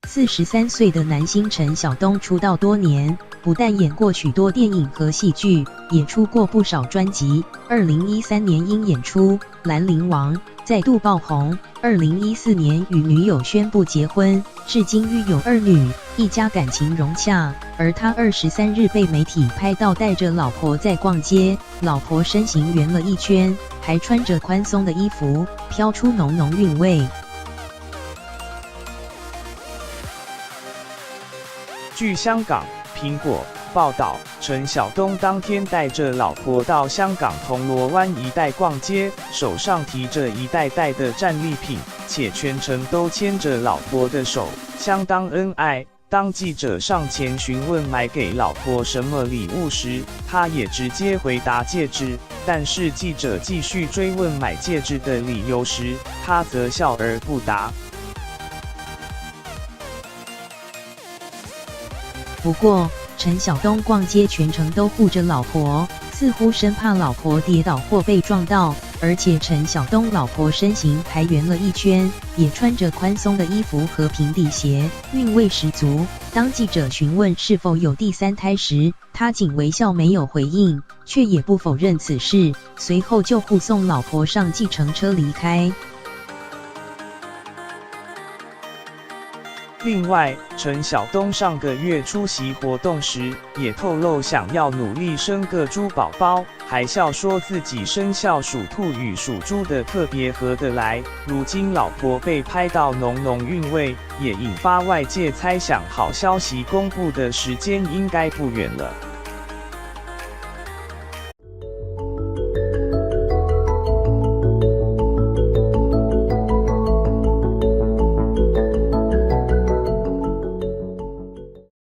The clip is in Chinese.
43岁的男星陈晓东出道多年，不但演过许多电影和戏剧，也出过不少专辑。2013年因演出《兰陵王》再度爆红。2014年与女友宣布结婚，至今育有2女，一家感情融洽。而他23日被媒体拍到带着老婆在逛街，老婆身形圆了一圈，还穿着宽松的衣服，飘出浓浓韵味。据香港苹果报道，陈晓东当天带着老婆到香港铜锣湾一带逛街，手上提着一袋袋的战利品，且全程都牵着老婆的手，相当恩爱。当记者上前询问买给老婆什么礼物时，他也直接回答戒指。但是记者继续追问买戒指的理由时，他则笑而不答。不过，陈晓东逛街全程都护着老婆，似乎生怕老婆跌倒或被撞到。而且陈晓东老婆身形还圆了一圈，也穿着宽松的衣服和平底鞋，韵味十足。当记者询问是否有第3胎时，他仅微笑没有回应，却也不否认此事。随后就护送老婆上计程车离开。另外，陈晓东上个月出席活动时，也透露想要努力生个猪宝宝，还笑说自己生肖属兔与属猪的特别合得来。如今老婆被拍到浓浓韵味，也引发外界猜想好消息公布的时间应该不远了。